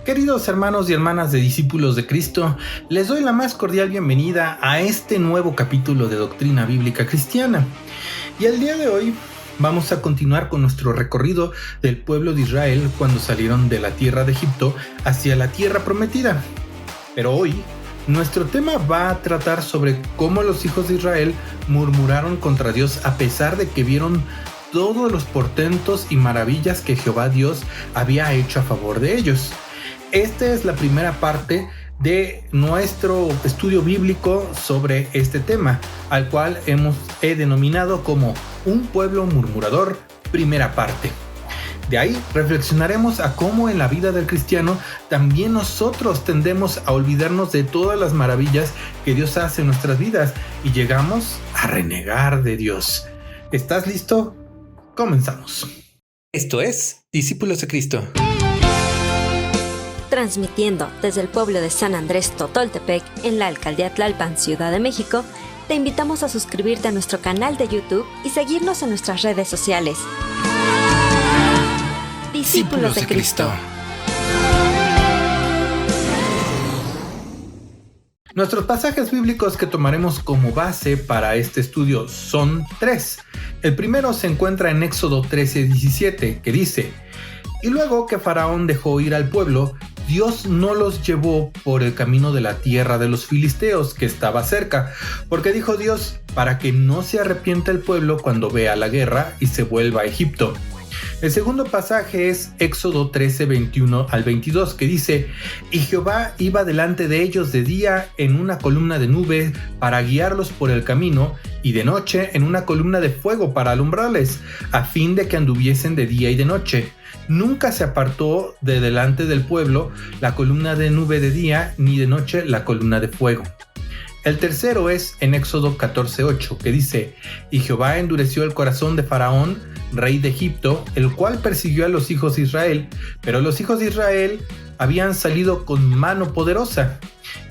Queridos hermanos y hermanas de Discípulos de Cristo, les doy la más cordial bienvenida a este nuevo capítulo de Doctrina Bíblica Cristiana. Y el día de hoy vamos a continuar con nuestro recorrido del pueblo de Israel cuando salieron de la tierra de Egipto hacia la tierra prometida. Pero hoy, nuestro tema va a tratar sobre cómo los hijos de Israel murmuraron contra Dios a pesar de que vieron todos los portentos y maravillas que Jehová Dios había hecho a favor de ellos. Esta es la primera parte de nuestro estudio bíblico sobre este tema, al cual he denominado como un pueblo murmurador, primera parte. De ahí reflexionaremos a cómo en la vida del cristiano también nosotros tendemos a olvidarnos de todas las maravillas que Dios hace en nuestras vidas y llegamos a renegar de Dios. ¿Estás listo? Comenzamos. Esto es Discípulos de Cristo. Transmitiendo desde el pueblo de San Andrés Totoltepec, en la alcaldía Tlalpan, Ciudad de México, te invitamos a suscribirte a nuestro canal de YouTube y seguirnos en nuestras redes sociales. Discípulos de Cristo. Nuestros pasajes bíblicos que tomaremos como base para este estudio son tres. El primero se encuentra en Éxodo 13:17, que dice: Y luego que Faraón dejó ir al pueblo, Dios no los llevó por el camino de la tierra de los filisteos que estaba cerca, porque dijo Dios, para que no se arrepienta el pueblo cuando vea la guerra y se vuelva a Egipto. El segundo pasaje es Éxodo 13:21 al 22, que dice: Y Jehová iba delante de ellos de día en una columna de nube para guiarlos por el camino, y de noche en una columna de fuego para alumbrarles, a fin de que anduviesen de día y de noche. Nunca se apartó de delante del pueblo la columna de nube de día, ni de noche la columna de fuego. El tercero es en Éxodo 14:8, que dice: Y Jehová endureció el corazón de Faraón, rey de Egipto, el cual persiguió a los hijos de Israel, pero los hijos de Israel habían salido con mano poderosa.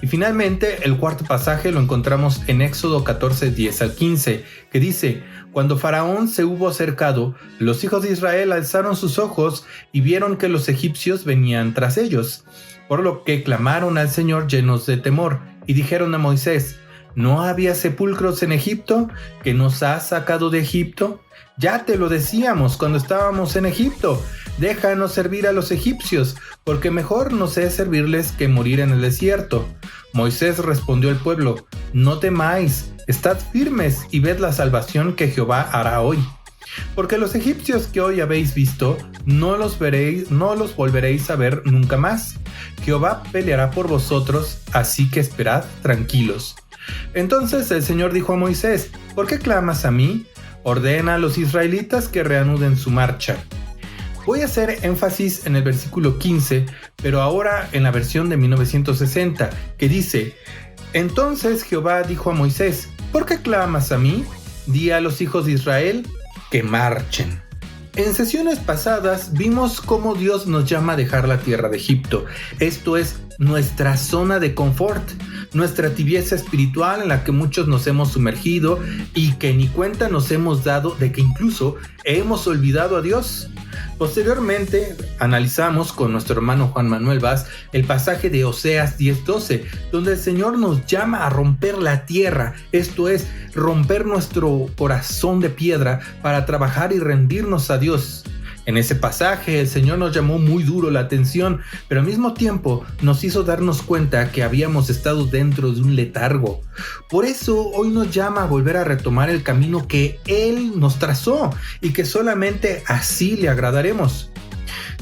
Y finalmente, el cuarto pasaje lo encontramos en Éxodo 14:10 al 15, que dice: Cuando Faraón se hubo acercado, los hijos de Israel alzaron sus ojos y vieron que los egipcios venían tras ellos, por lo que clamaron al Señor llenos de temor, y dijeron a Moisés: ¿No había sepulcros en Egipto, que nos has sacado de Egipto? Ya te lo decíamos cuando estábamos en Egipto: déjanos servir a los egipcios, porque mejor nos es servirles que morir en el desierto. Moisés respondió al pueblo: No temáis, estad firmes y ved la salvación que Jehová hará hoy. Porque los egipcios que hoy habéis visto, no los volveréis a ver nunca más. Jehová peleará por vosotros, así que esperad tranquilos. Entonces el Señor dijo a Moisés: ¿Por qué clamas a mí? Ordena a los israelitas que reanuden su marcha. Voy a hacer énfasis en el versículo 15, pero ahora en la versión de 1960, que dice: Entonces Jehová dijo a Moisés: ¿Por qué clamas a mí? Di a los hijos de Israel que marchen. En sesiones pasadas vimos cómo Dios nos llama a dejar la tierra de Egipto. Esto es nuestra zona de confort, nuestra tibieza espiritual en la que muchos nos hemos sumergido y que ni cuenta nos hemos dado de que incluso hemos olvidado a Dios. Posteriormente analizamos con nuestro hermano Juan Manuel Vaz el pasaje de Oseas 10:12, donde el Señor nos llama a romper la tierra, esto es, romper nuestro corazón de piedra para trabajar y rendirnos a Dios. En ese pasaje el Señor nos llamó muy duro la atención, pero al mismo tiempo nos hizo darnos cuenta que habíamos estado dentro de un letargo. Por eso hoy nos llama a volver a retomar el camino que Él nos trazó y que solamente así le agradaremos.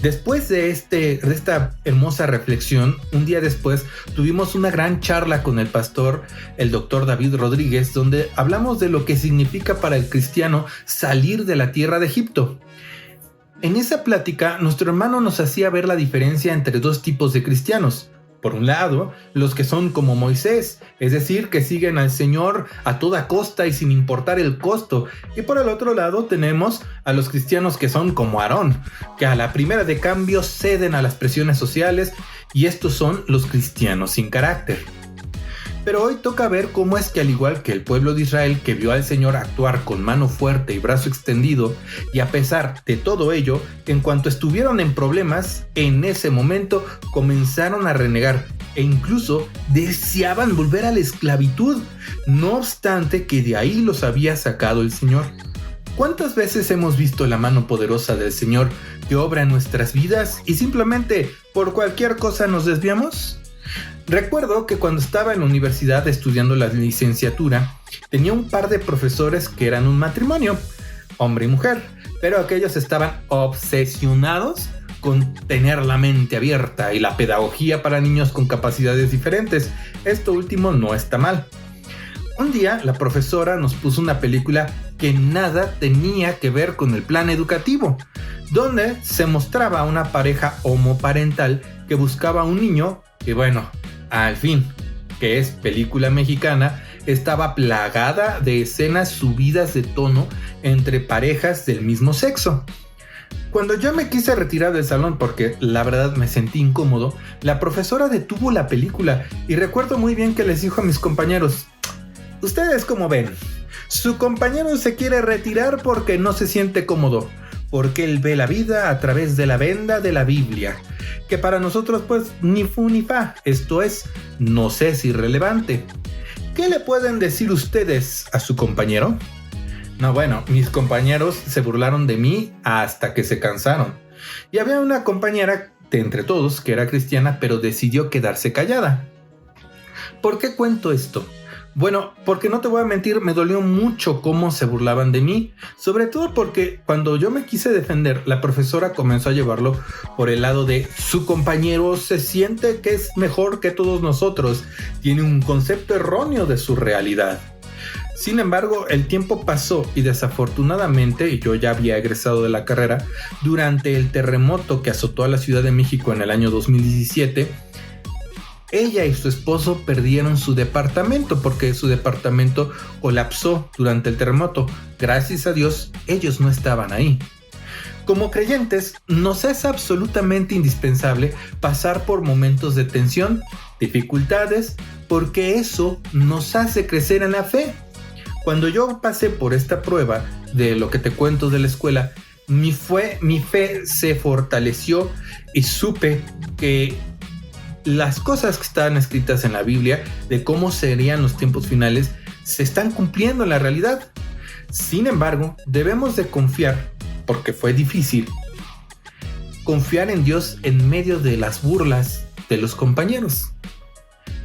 Después de esta hermosa reflexión, un día después tuvimos una gran charla con el pastor, el doctor David Rodríguez, donde hablamos de lo que significa para el cristiano salir de la tierra de Egipto. En esa plática, nuestro hermano nos hacía ver la diferencia entre dos tipos de cristianos. Por un lado, los que son como Moisés, es decir, que siguen al Señor a toda costa y sin importar el costo. Y por el otro lado tenemos a los cristianos que son como Aarón, que a la primera de cambio ceden a las presiones sociales, y estos son los cristianos sin carácter. Pero hoy toca ver cómo es que, al igual que el pueblo de Israel, que vio al Señor actuar con mano fuerte y brazo extendido, y a pesar de todo ello, en cuanto estuvieron en problemas, en ese momento comenzaron a renegar e incluso deseaban volver a la esclavitud, no obstante que de ahí los había sacado el Señor. ¿Cuántas veces hemos visto la mano poderosa del Señor que obra en nuestras vidas y simplemente por cualquier cosa nos desviamos? Recuerdo que cuando estaba en la universidad estudiando la licenciatura, tenía un par de profesores que eran un matrimonio, hombre y mujer, pero aquellos estaban obsesionados con tener la mente abierta y la pedagogía para niños con capacidades diferentes. Esto último no está mal. Un día la profesora nos puso una película que nada tenía que ver con el plan educativo, donde se mostraba una pareja homoparental que buscaba a un niño que, bueno, al fin, que es película mexicana, estaba plagada de escenas subidas de tono entre parejas del mismo sexo. Cuando yo me quise retirar del salón porque la verdad me sentí incómodo, la profesora detuvo la película y recuerdo muy bien que les dijo a mis compañeros: ustedes como ven, su compañero se quiere retirar porque no se siente cómodo, porque él ve la vida a través de la venda de la Biblia, que para nosotros pues ni fu ni fa, esto es, nos es irrelevante. ¿Qué le pueden decir ustedes a su compañero? No, bueno, mis compañeros se burlaron de mí hasta que se cansaron. Y había una compañera de entre todos que era cristiana, pero decidió quedarse callada. ¿Por qué cuento esto? Bueno, porque no te voy a mentir, me dolió mucho cómo se burlaban de mí, sobre todo porque cuando yo me quise defender, la profesora comenzó a llevarlo por el lado de su compañero se siente que es mejor que todos nosotros, tiene un concepto erróneo de su realidad. Sin embargo, el tiempo pasó y desafortunadamente, yo ya había egresado de la carrera, durante el terremoto que azotó a la Ciudad de México en el año 2017, ella y su esposo perdieron su departamento porque su departamento colapsó durante el terremoto. Gracias a Dios, ellos no estaban ahí. Como creyentes, nos es absolutamente indispensable pasar por momentos de tensión, dificultades, porque eso nos hace crecer en la fe. Cuando yo pasé por esta prueba de lo que te cuento de la escuela, mi fe se fortaleció y supe que las cosas que estaban escritas en la Biblia de cómo serían los tiempos finales se están cumpliendo en la realidad. Sin embargo, debemos de confiar, porque fue difícil, confiar en Dios en medio de las burlas de los compañeros.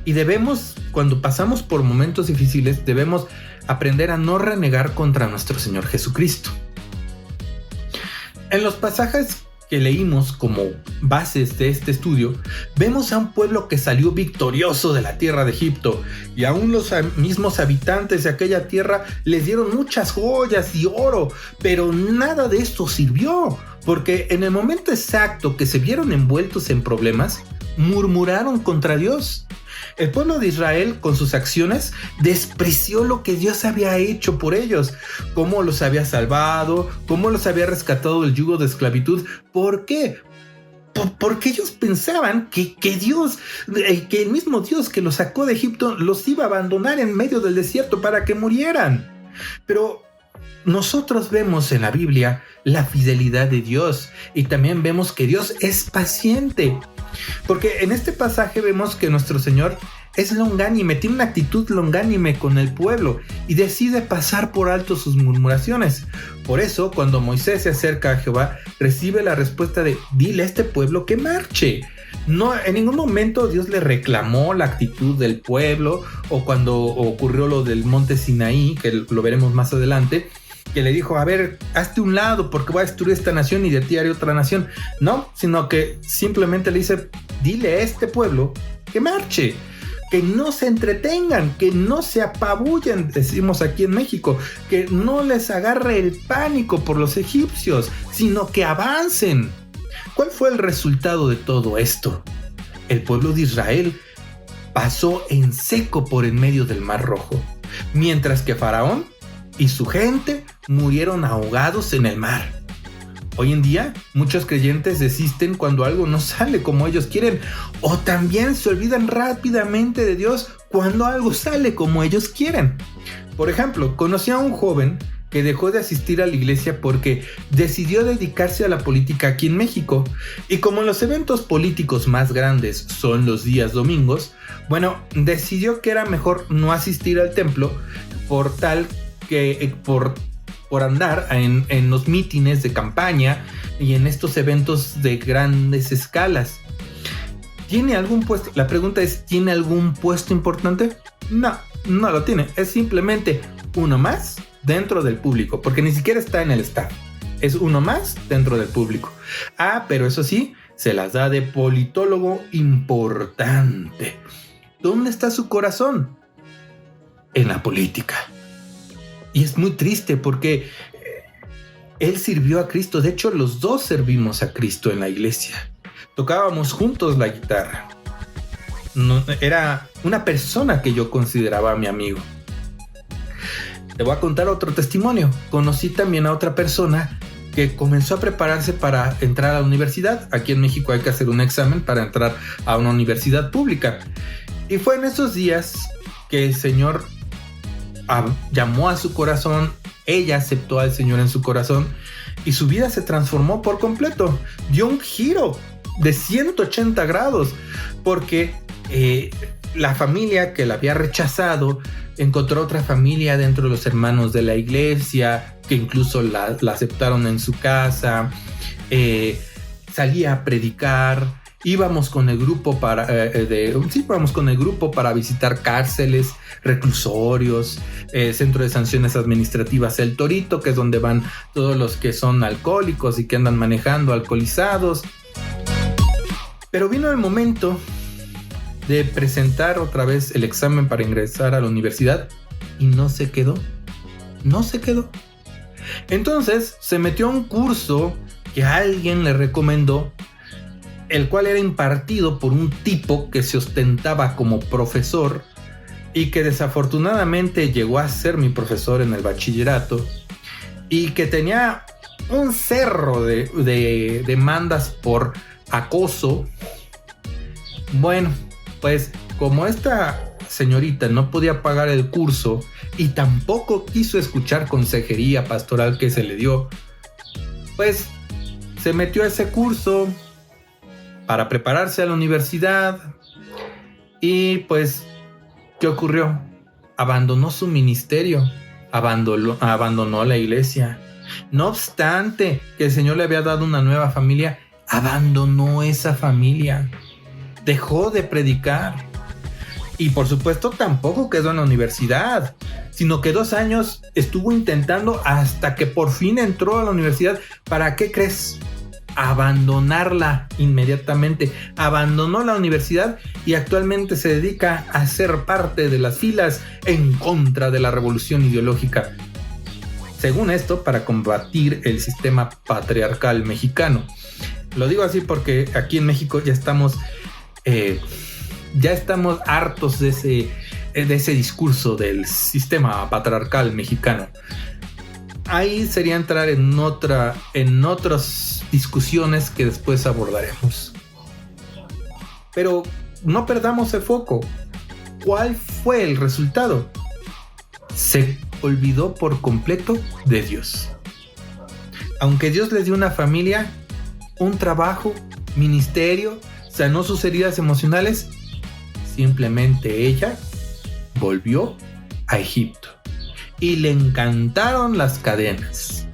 Y debemos, cuando pasamos por momentos difíciles, debemos aprender a no renegar contra nuestro Señor Jesucristo. En los pasajes que leímos como bases de este estudio, vemos a un pueblo que salió victorioso de la tierra de Egipto, y aún los mismos habitantes de aquella tierra les dieron muchas joyas y oro, pero nada de esto sirvió, porque en el momento exacto que se vieron envueltos en problemas, murmuraron contra Dios. El pueblo de Israel, con sus acciones, despreció lo que Dios había hecho por ellos, cómo los había salvado, cómo los había rescatado del yugo de esclavitud. ¿Por qué? Porque ellos pensaban que Dios, que el mismo Dios que los sacó de Egipto, los iba a abandonar en medio del desierto para que murieran. Pero nosotros vemos en la Biblia la fidelidad de Dios y también vemos que Dios es paciente. Porque en este pasaje vemos que nuestro Señor es longánime, tiene una actitud longánime con el pueblo y decide pasar por alto sus murmuraciones. Por eso, cuando Moisés se acerca a Jehová, recibe la respuesta de: dile a este pueblo que marche. No, en ningún momento Dios le reclamó la actitud del pueblo, o cuando ocurrió lo del monte Sinaí, que lo veremos más adelante, que le dijo: a ver, hazte un lado porque voy a destruir esta nación y de ti haré otra nación. No, sino que simplemente le dice: dile a este pueblo que marche, que no se entretengan, que no se apabullen, decimos aquí en México, que no les agarre el pánico por los egipcios, sino que avancen. ¿Cuál fue el resultado de todo esto? El pueblo de Israel pasó en seco por en medio del Mar Rojo, mientras que Faraón y su gente murieron ahogados en el mar. Hoy en día, muchos creyentes desisten cuando algo no sale como ellos quieren, o también se olvidan rápidamente de Dios cuando algo sale como ellos quieren. Por ejemplo, conocí a un joven que dejó de asistir a la iglesia porque decidió dedicarse a la política aquí en México. Y como los eventos políticos más grandes son los días domingos, bueno, decidió que era mejor no asistir al templo por andar en los mítines de campaña y en estos eventos de grandes escalas. ¿Tiene algún puesto? La pregunta es, ¿tiene algún puesto importante? No lo tiene. Es simplemente uno más dentro del público, porque ni siquiera está en el staff. Es uno más dentro del público. Pero eso sí, se las da de politólogo importante. ¿Dónde está su corazón? En la política. Y es muy triste porque él sirvió a Cristo. De hecho, los dos servimos a Cristo en la iglesia. Tocábamos juntos la guitarra. Era una persona que yo consideraba mi amigo. Te voy a contar otro testimonio. Conocí también a otra persona que comenzó a prepararse para entrar a la universidad. Aquí en México hay que hacer un examen para entrar a una universidad pública. Y fue en esos días que el Señor llamó a su corazón, ella aceptó al Señor en su corazón y su vida se transformó por completo. Dio un giro de 180 grados porque la familia que la había rechazado encontró otra familia dentro de los hermanos de la iglesia que incluso la aceptaron en su casa. Salía a predicar. Íbamos con el grupo para visitar cárceles, reclusorios, centro de sanciones administrativas El Torito, que es donde van todos los que son alcohólicos y que andan manejando alcoholizados. Pero vino el momento de presentar otra vez el examen para ingresar a la universidad y no se quedó. Entonces se metió a un curso que alguien le recomendó, el cual era impartido por un tipo que se ostentaba como profesor y que desafortunadamente llegó a ser mi profesor en el bachillerato y que tenía un cerro de demandas por acoso. Bueno, pues como esta señorita no podía pagar el curso y tampoco quiso escuchar consejería pastoral que se le dio, pues se metió a ese curso para prepararse a la universidad y pues ¿qué ocurrió? Abandonó su ministerio, abandonó la iglesia. No obstante que el Señor le había dado una nueva familia, abandonó esa familia, dejó de predicar y por supuesto tampoco quedó en la universidad, sino que 2 años estuvo intentando hasta que por fin entró a la universidad. ¿Para qué crees? Abandonarla inmediatamente. Abandonó la universidad y actualmente se dedica a ser parte de las filas en contra de la revolución ideológica. Según esto, para combatir el sistema patriarcal mexicano. Lo digo así porque aquí en México ya estamos hartos de ese discurso del sistema patriarcal mexicano. Ahí sería entrar en otras discusiones que después abordaremos. Pero no perdamos el foco. ¿Cuál fue el resultado? Se olvidó por completo de Dios. Aunque Dios le dio una familia, un trabajo, ministerio, sanó sus heridas emocionales, simplemente ella volvió a Egipto. Y le encantaron las cadenas.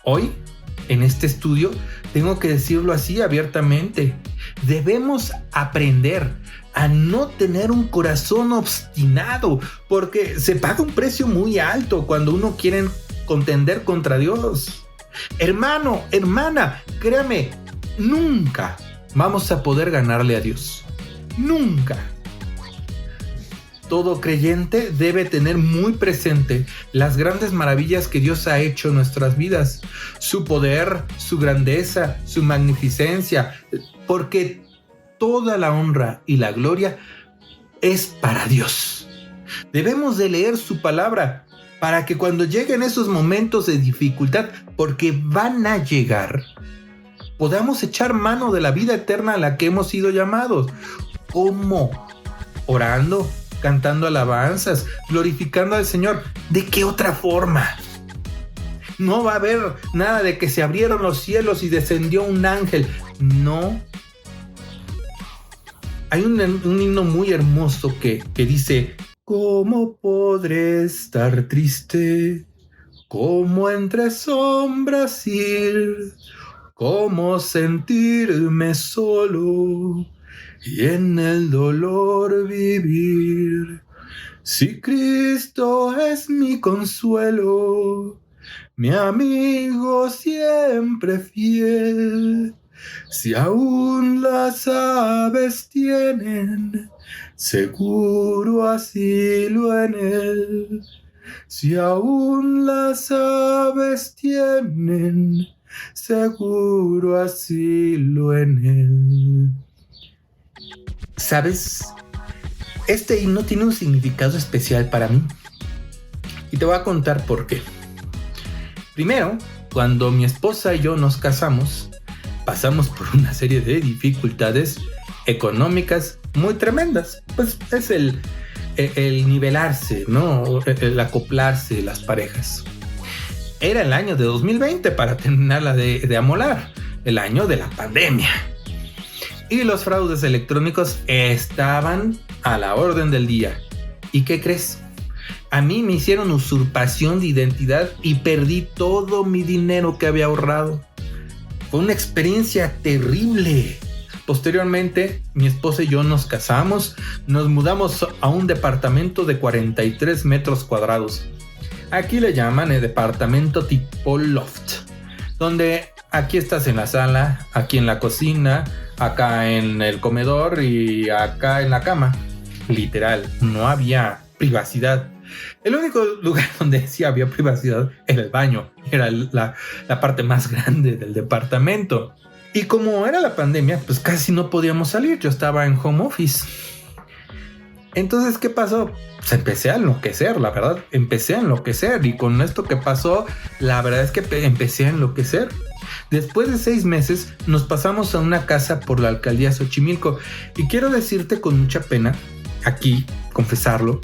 Hoy, en este estudio, tengo que decirlo así abiertamente. Debemos aprender a no tener un corazón obstinado, porque se paga un precio muy alto cuando uno quiere contender contra Dios. Hermano, hermana, créame, nunca vamos a poder ganarle a Dios. Nunca. Todo creyente debe tener muy presente las grandes maravillas que Dios ha hecho en nuestras vidas, su poder, su grandeza, su magnificencia, porque toda la honra y la gloria es para Dios. Debemos de leer su palabra para que cuando lleguen esos momentos de dificultad, porque van a llegar, podamos echar mano de la vida eterna a la que hemos sido llamados. ¿Cómo? Orando, cantando alabanzas, glorificando al Señor. ¿De qué otra forma? No va a haber nada de que se abrieron los cielos y descendió un ángel. No. Hay un himno muy hermoso que dice: ¿cómo podré estar triste? ¿Cómo entre sombras ir? ¿Cómo sentirme solo y en el dolor vivir? Si Cristo es mi consuelo, mi amigo siempre fiel, si aún las aves tienen seguro asilo en él, si aún las aves tienen seguro asilo en él. ¿Sabes? Este himno tiene un significado especial para mí y te voy a contar por qué. Primero, cuando mi esposa y yo nos casamos, pasamos por una serie de dificultades económicas muy tremendas. Pues es el nivelarse, ¿no? El acoplarse las parejas. Era el año de 2020 para terminarla de amolar, el año de la pandemia. Y los fraudes electrónicos estaban a la orden del día. ¿Y qué crees? A mí me hicieron usurpación de identidad y perdí todo mi dinero que había ahorrado. Fue una experiencia terrible. Posteriormente, mi esposa y yo nos casamos, nos mudamos a un departamento de 43 metros cuadrados. Aquí le llaman el departamento tipo loft, donde aquí estás en la sala, aquí en la cocina, acá en el comedor y acá en la cama. Literal, no había privacidad. El único lugar donde sí había privacidad era el baño, era la parte más grande del departamento. Y como era la pandemia, pues casi no podíamos salir, yo estaba en home office. Entonces, ¿qué pasó? Pues empecé a enloquecer, la verdad, empecé a enloquecer. Y con esto que pasó, la verdad es que empecé a enloquecer. Después de 6 meses, nos pasamos a una casa por la alcaldía Xochimilco. Y quiero decirte con mucha pena, aquí, confesarlo,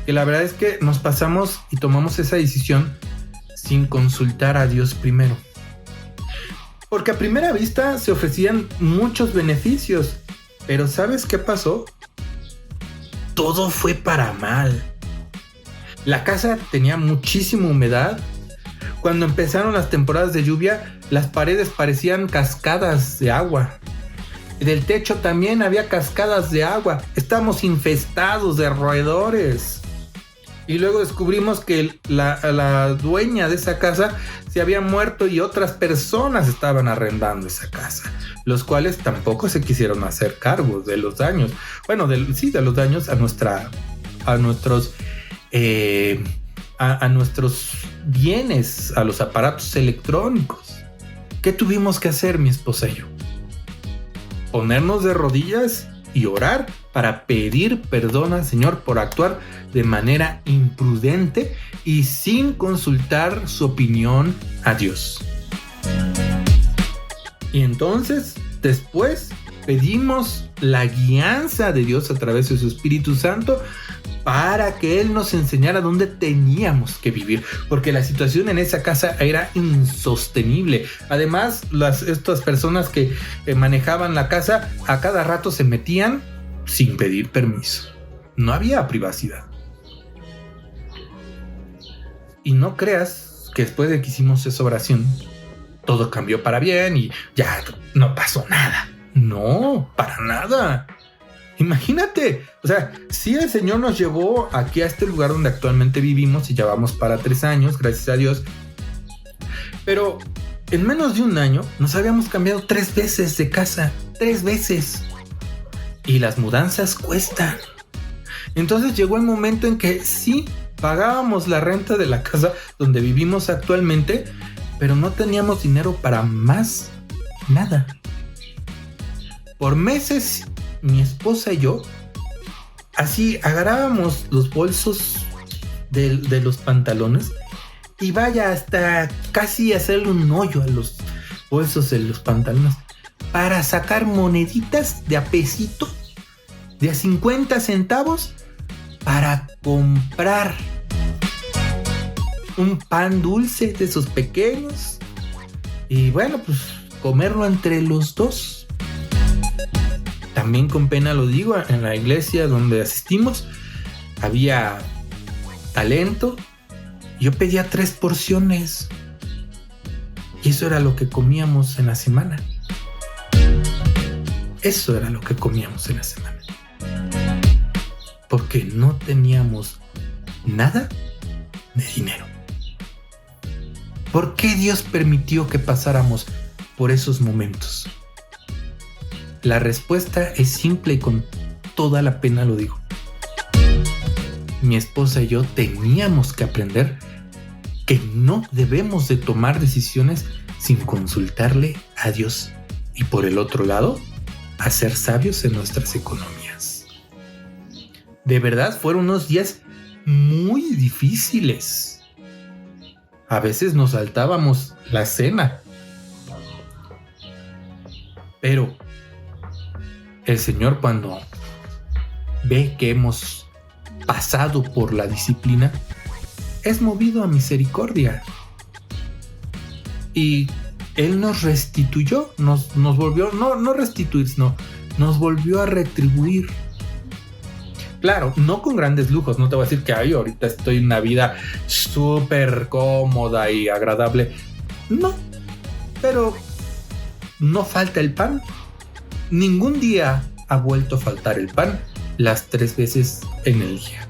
que la verdad es que nos pasamos y tomamos esa decisión sin consultar a Dios primero. Porque a primera vista se ofrecían muchos beneficios, pero ¿sabes qué pasó? Todo fue para mal. La casa tenía muchísima humedad. Cuando empezaron las temporadas de lluvia, las paredes parecían cascadas de agua. Del techo también había cascadas de agua. Estábamos infestados de roedores. Y luego descubrimos que la dueña de esa casa se había muerto y otras personas estaban arrendando esa casa, los cuales tampoco se quisieron hacer cargo de los daños. Bueno, de los daños a nuestros bienes, a los aparatos electrónicos. ¿Qué tuvimos que hacer, mi esposa y yo? Ponernos de rodillas y orar para pedir perdón al Señor por actuar de manera imprudente y sin consultar su opinión a Dios. Y entonces, después, pedimos la guianza de Dios a través de su Espíritu Santo para que Él nos enseñara dónde teníamos que vivir, porque la situación en esa casa era insostenible. Además, estas personas que manejaban la casa a cada rato se metían sin pedir permiso. No había privacidad. Y no creas que después de que hicimos esa oración, todo cambió para bien y ya no pasó nada. No, para nada. Imagínate, o sea, sí, el Señor nos llevó aquí a este lugar donde actualmente vivimos y ya vamos para 3 años, gracias a Dios. Pero en menos de un año nos habíamos cambiado 3 veces de casa, 3 veces. Y las mudanzas cuestan. Entonces llegó el momento en que sí, pagábamos la renta de la casa donde vivimos actualmente, pero no teníamos dinero para más nada. Por meses, mi esposa y yo, así agarrábamos los bolsos de los pantalones y vaya hasta casi hacerle un hoyo a los bolsos de los pantalones para sacar moneditas de a pesito, de a 50 centavos para comprar un pan dulce de esos pequeños y bueno, pues comerlo entre los dos. También con pena lo digo, en la iglesia donde asistimos había talento. Yo pedía 3 porciones y eso era lo que comíamos en la semana. Eso era lo que comíamos en la semana. Porque no teníamos nada de dinero. ¿Por qué Dios permitió que pasáramos por esos momentos? La respuesta es simple y con toda la pena lo digo. Mi esposa y yo teníamos que aprender que no debemos de tomar decisiones sin consultarle a Dios y por el otro lado, a ser sabios en nuestras economías. De verdad fueron unos días muy difíciles. A veces nos saltábamos la cena. Pero el Señor, cuando ve que hemos pasado por la disciplina, es movido a misericordia. Y Él nos restituyó, nos volvió, no restituir, sino nos volvió a retribuir. Claro, no con grandes lujos, no te voy a decir que ahorita estoy en una vida súper cómoda y agradable. No, pero no falta el pan. Ningún día ha vuelto a faltar el pan las 3 veces en el día.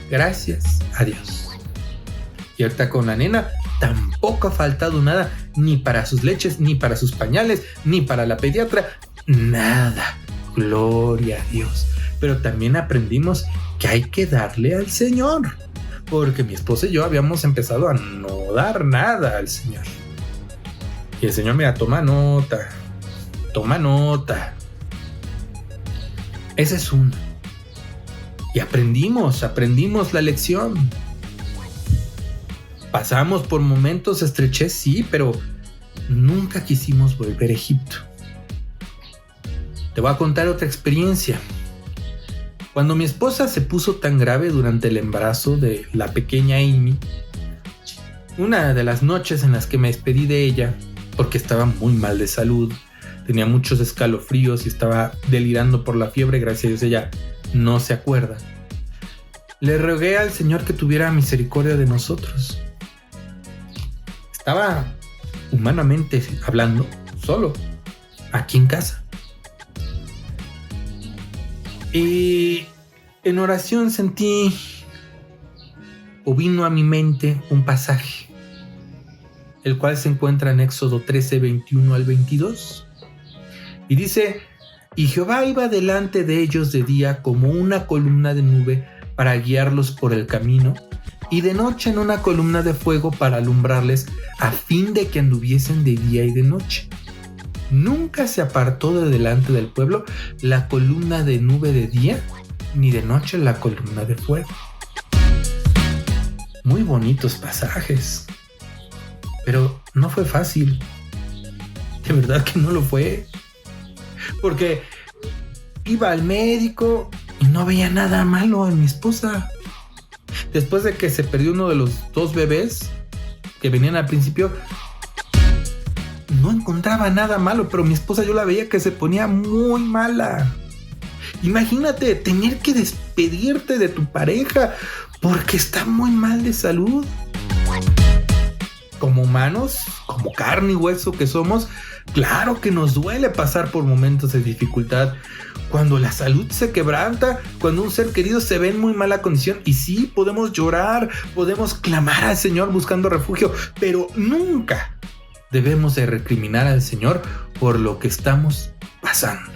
Gracias a Dios. Y ahorita con la nena tampoco ha faltado nada, ni para sus leches, ni para sus pañales, ni para la pediatra, nada. Gloria a Dios. Pero también aprendimos que hay que darle al Señor, porque mi esposa y yo habíamos empezado a no dar nada al Señor. Y el Señor, mira, toma nota. Esa es una. Y aprendimos la lección. Pasamos por momentos de estrechez, sí, pero nunca quisimos volver a Egipto. Te voy a contar otra experiencia. Cuando mi esposa se puso tan grave durante el embarazo de la pequeña Amy, una de las noches en las que me despedí de ella, porque estaba muy mal de salud, tenía muchos escalofríos y estaba delirando por la fiebre, gracias a Dios ella no se acuerda, le rogué al Señor que tuviera misericordia de nosotros. Estaba humanamente hablando solo, aquí en casa. Y en oración sentí o vino a mi mente un pasaje, el cual se encuentra en Éxodo 13, 21 al 22. Y dice: y Jehová iba delante de ellos de día como una columna de nube para guiarlos por el camino, y de noche en una columna de fuego para alumbrarles, a fin de que anduviesen de día y de noche. Nunca se apartó de delante del pueblo la columna de nube de día, ni de noche la columna de fuego. Muy bonitos pasajes, pero no fue fácil. De verdad que no lo fue, porque iba al médico y no veía nada malo en mi esposa. Después de que se perdió uno de los 2 bebés que venían al principio, no encontraba nada malo, pero mi esposa yo la veía que se ponía muy mala. Imagínate tener que despedirte de tu pareja porque está muy mal de salud. Como humanos, como carne y hueso que somos, claro que nos duele pasar por momentos de dificultad. Cuando la salud se quebranta, cuando un ser querido se ve en muy mala condición, y sí, podemos llorar, podemos clamar al Señor buscando refugio, pero nunca debemos de recriminar al Señor por lo que estamos pasando.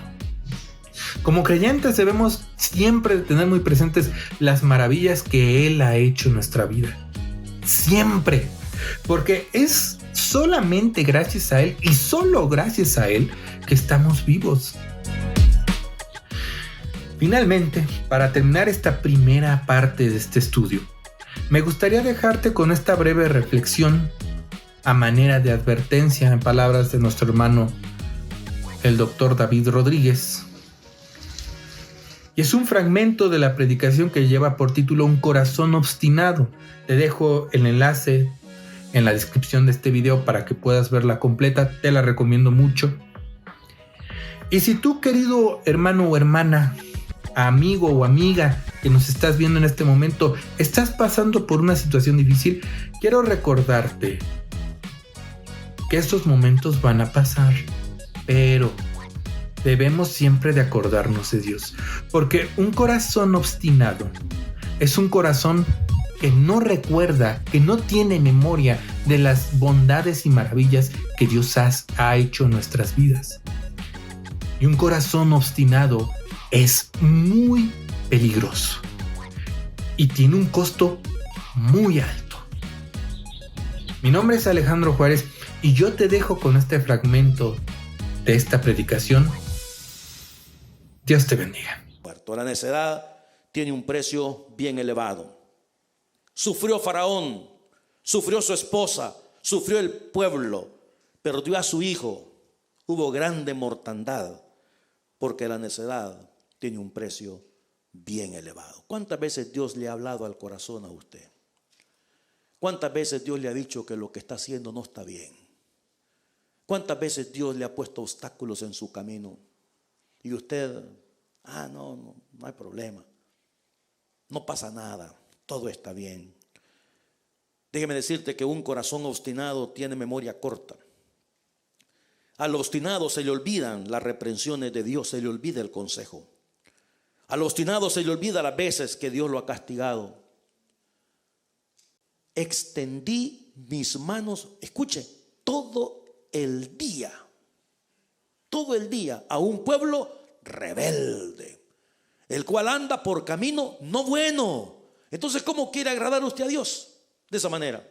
Como creyentes debemos siempre tener muy presentes las maravillas que Él ha hecho en nuestra vida. Siempre. Porque es solamente gracias a Él y solo gracias a Él que estamos vivos. Finalmente, para terminar esta primera parte de este estudio, Me gustaría dejarte con esta breve reflexión a manera de advertencia en palabras de nuestro hermano, el doctor David Rodríguez. Y es un fragmento de la predicación que lleva por título Un corazón obstinado. Te dejo el enlace en la descripción de este video para que puedas verla completa. Te la recomiendo mucho. Y si tú, querido hermano o hermana, amigo o amiga que nos estás viendo en este momento, estás pasando por una situación difícil, quiero recordarte que estos momentos van a pasar, pero debemos siempre de acordarnos de Dios, porque un corazón obstinado es un corazón que no recuerda, que no tiene memoria de las bondades y maravillas que Dios ha hecho en nuestras vidas. Y un corazón obstinado es muy peligroso y tiene un costo muy alto. Mi nombre es Alejandro Juárez y yo te dejo con este fragmento de esta predicación. Dios te bendiga. La necedad tiene un precio bien elevado. Sufrió Faraón, sufrió su esposa, sufrió el pueblo, perdió a su hijo. Hubo grande mortandad porque la necedad tiene un precio bien elevado. ¿Cuántas veces Dios le ha hablado al corazón a usted? ¿Cuántas veces Dios le ha dicho que lo que está haciendo no está bien? ¿Cuántas veces Dios le ha puesto obstáculos en su camino? Y usted, no hay problema. No pasa nada, todo está bien. Déjeme decirte que un corazón obstinado tiene memoria corta. Al obstinado se le olvidan las reprensiones de Dios, se le olvida el consejo. Al obstinado se le olvida las veces que Dios lo ha castigado. Extendí mis manos, escuche, todo el día a un pueblo rebelde, el cual anda por camino no bueno. Entonces, ¿cómo quiere agradar usted a Dios? De esa manera.